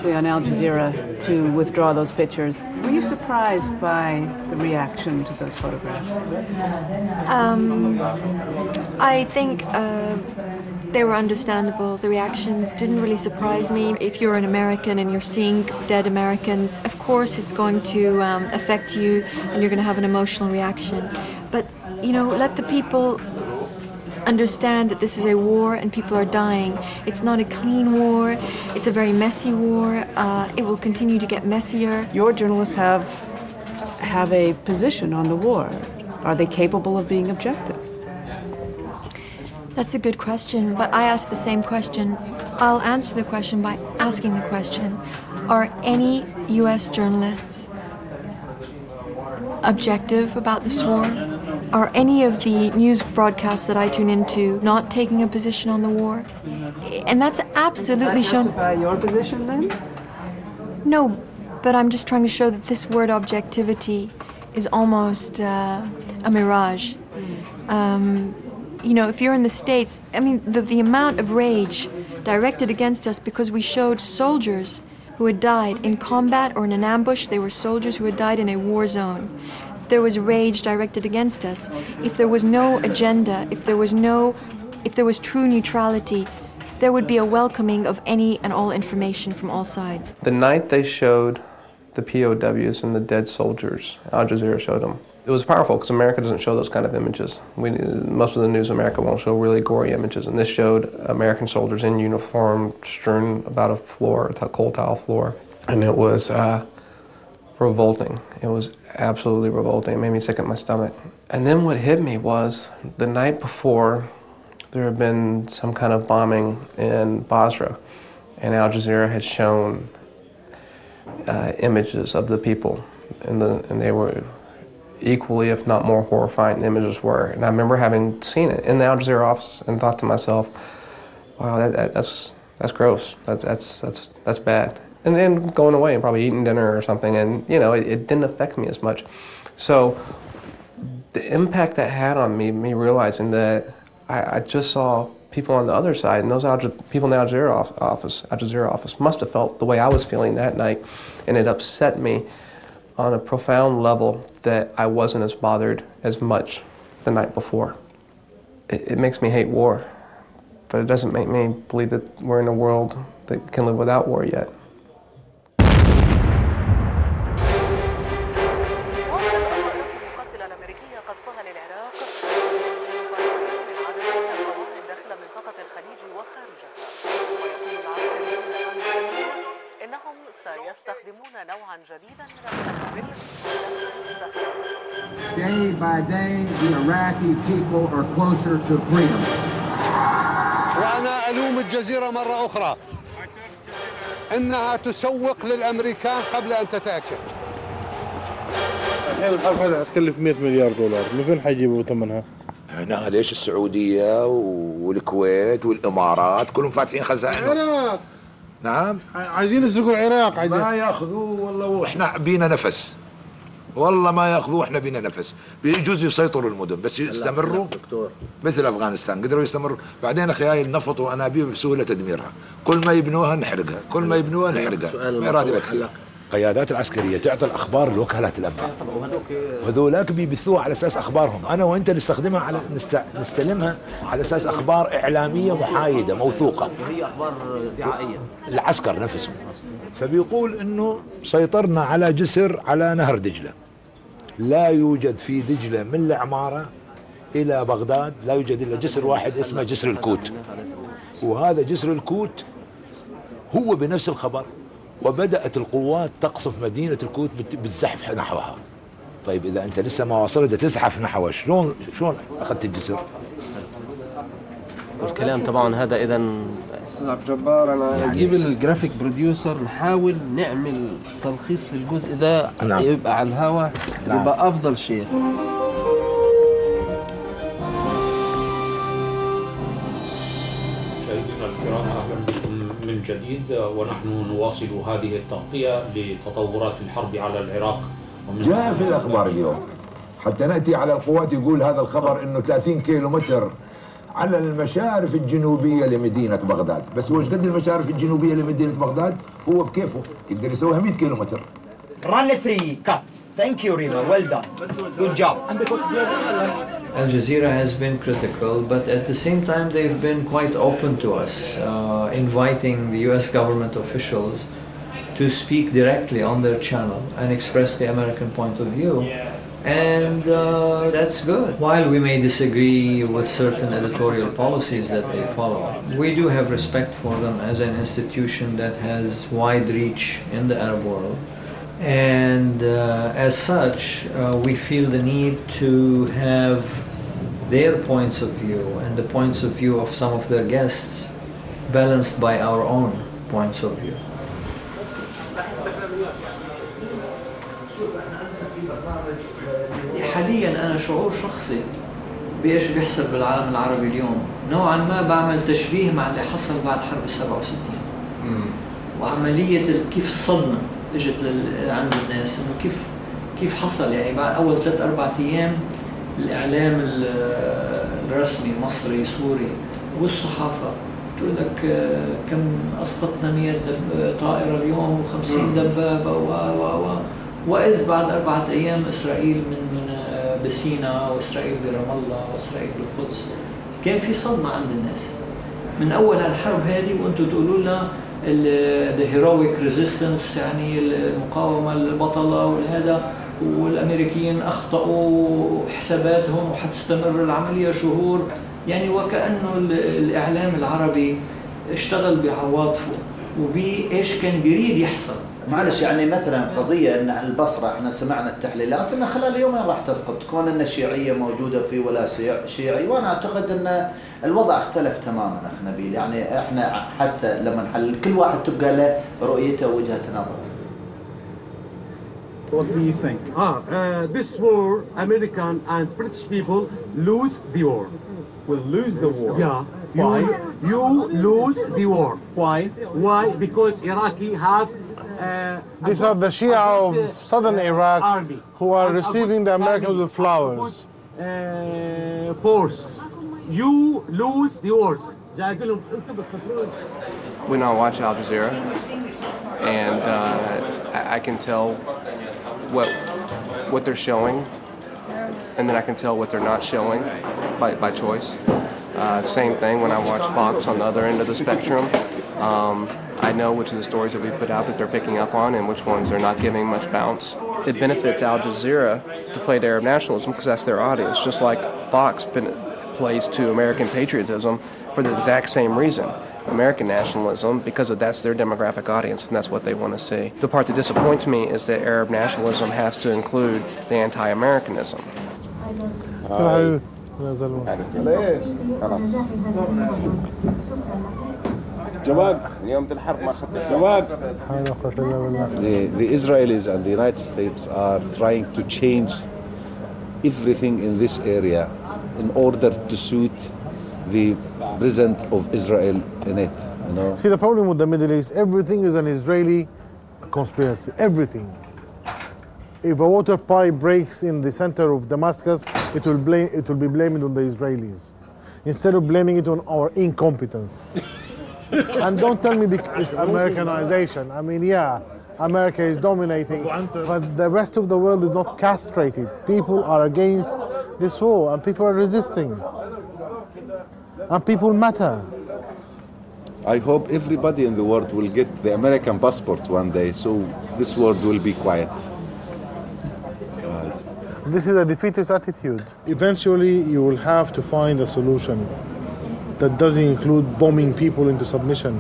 obviously on Al Jazeera to withdraw those pictures. Were you surprised by the reaction to those photographs? I think they were understandable. The reactions didn't really surprise me. If you're an American and you're seeing dead Americans, of course it's going to affect you and you're going to have an emotional reaction. But, you know, let the people understand that this is a war and people are dying. It's not a clean war. It's a very messy war. It will continue to get messier. Your journalists have a position on the war. Are they capable of being objective? That's a good question, but I ask the same question. I'll answer the question by asking the question. Are any U.S. journalists objective about this war? Are any of the news broadcasts that I tune into not taking a position on the war? And that's absolutely shown. Does that justify your position then? No, but I'm just trying to show that this word objectivity is almost a mirage. You know, if you're in the States, I mean, the amount of rage directed against us because we showed soldiers who had died in combat or in an ambush. They were soldiers who had died in a war zone. There was rage directed against us. If there was no agenda, if there was true neutrality, there would be a welcoming of any and all information from all sides. The night they showed the POWs and the dead soldiers, Al Jazeera showed them. It was powerful because America doesn't show those kind of images. Most of the news in America won't show really gory images, and this showed American soldiers in uniform strewn about a floor, a coal tile floor, and it was revolting. It was absolutely revolting. It made me sick at my stomach. And then what hit me was the night before there had been some kind of bombing in Basra, and Al Jazeera had shown images of the people, and they were equally, if not more horrifying, the images were. And I remember having seen it in the Al Jazeera office and thought to myself, wow, that's gross. That's bad. And then going away and probably eating dinner or something, and you know, it didn't affect me as much. So the impact that had on me realizing that I just saw people on the other side, and those people in the Al Jazeera office must have felt the way I was feeling that night, and it upset me on a profound level that I wasn't as bothered as much the night before. It makes me hate war, but it doesn't make me believe that we're in a world that can live without war yet. قصفها للعراق منطلقة من عدد من القواعد داخل منطقة الخليج وخارجها. ويقول العسكريون الأمريكيون إنهم سيستخدمون نوعا جديدا من القنابل لم يستخدم. Day by day, the Iraqi people are closer to freedom. وأنا ألوم الجزيرة مرة أخرى إنها تسوق للأمريكان قبل أن تتأكد. الحين الحرب هذه هتكلف 100 مليار دولار، من فين حيجيبوا ثمنها؟ هنا ليش السعودية والكويت والإمارات كلهم فاتحين خزائن؟ العراق. نعم. عايزين يسرقوا العراق. ما ياخذوه والله، واحنا بينا نفس. والله ما ياخذوه، احنا بينا نفس. بيجوز يسيطروا المدن بس يستمروا مثل افغانستان، قدروا يستمروا. بعدين اخي هاي النفط وانابيب بسهوله تدميرها، كل ما يبنوها نحرقها، كل ما يبنوها نحرقها. ما يراد لك فيه. القيادات العسكريه تعطي الاخبار لوكالات الانباء، وهذولاك بيبثوها على اساس اخبارهم. انا وانت نستخدمها على نستلمها على اساس اخبار اعلاميه محايده موثوقه، هي اخبار دعائيه. العسكر نفسه فبيقول انه سيطرنا على جسر على نهر دجله. لا يوجد في دجله من العماره الى بغداد لا يوجد الا جسر واحد اسمه جسر الكوت، وهذا جسر الكوت هو بنفس الخبر. وبدأت القوات تقصف مدينة الكوت بالزحف نحوها. طيب إذا أنت لسه ما وصلت تزحف نحوها، شلون أخذت الجسر؟ والكلام طبعا هذا إذا أستاذ عبد الجبار أنا أجيب الجرافيك بروديوسر نحاول نعمل تلخيص للجزء ده. نعم. يبقى على الهواء. نعم. يبقى أفضل شيء. من جديد ونحن نواصل هذه التغطية لتطورات الحرب على العراق. جاء في الأخبار اليوم حتى نأتي على القوات يقول هذا الخبر إنه 30 كيلو متر على المشارف الجنوبية لمدينة بغداد، بس هو ايش قد المشارف الجنوبية لمدينة بغداد؟ هو بكيفه يقدر يسويها 100 كيلومتر. Run 3 cut. Thank you, Rima. Well done. Good job. Al Jazeera has been critical, but at the same time they've been quite open to us, inviting the US government officials to speak directly on their channel and express the American point of view. And that's good. While we may disagree with certain editorial policies that they follow, we do have respect for them as an institution that has wide reach in the Arab world. And as such, we feel the need to have their points of view and the points of view of some of their guests balanced by our own points of view. حاليا أنا شعور شخصي بإيش بيحصل بالعالم العربي اليوم نوعا ما بعمل تشبيه مع اللي حصل بعد حرب 67 وعملية كيف الصدمة اجت عند الناس انه كيف حصل يعني بعد اول 3-4 ايام الاعلام الرسمي مصري سوري والصحافه تقول لك كم اسقطنا 100 طائره اليوم و50 دبابه واذ بعد 4 ايام اسرائيل من بسيناء واسرائيل برام الله واسرائيل بالقدس. كان في صدمه عند الناس من اول الحرب هذه وانتم تقولوا لنا the heroic resistance يعني المقاومة البطلة والهذا والأمريكيين أخطأوا حساباتهم وحتستمر العملية شهور يعني وكأنه الإعلام العربي اشتغل بعواطفه وبإيش كان بيريد يحصل. معلش يعني مثلا قضية ان البصرة احنا سمعنا التحليلات ان خلال يومين راح تسقط كون ان الشيعية موجودة في ولا شيعي وانا اعتقد ان الوضع اختلف تماما اخ نبيل يعني احنا حتى لما نحلل كل واحد تبقى له رؤيته ووجهة نظره. What do you think? This war, American and British people lose the war. Will lose the war? Yeah. Why? You lose the war. Why? Why? Because Iraqi have these are the Shia of southern Iraq army who are receiving the Americans with flowers. Force. You lose the wars. We now watch Al Jazeera, and I can tell what they're showing, and then I can tell what they're not showing by choice. Same thing when I watch Fox on the other end of the spectrum. I know which of the stories that we put out that they're picking up on and which ones they're not giving much bounce. It benefits Al Jazeera to play to Arab nationalism because that's their audience, just like Fox plays to American patriotism for the exact same reason. American nationalism, because that's their demographic audience and that's what they want to see. The part that disappoints me is that Arab nationalism has to include the anti-Americanism. The Israelis and the United States are trying to change everything in this area in order to suit the presence of Israel in it, you know. See, the problem with the Middle East, everything is an Israeli conspiracy, everything. If a water pipe breaks in the center of Damascus, it will be blamed on the Israelis, instead of blaming it on our incompetence. And don't tell me because it's Americanization. I mean, yeah, America is dominating, but the rest of the world is not castrated. People are against this war, and people are resisting. And people matter. I hope everybody in the world will get the American passport one day, so this world will be quiet. This is a defeatist attitude. Eventually, you will have to find a solution that doesn't include bombing people into submission.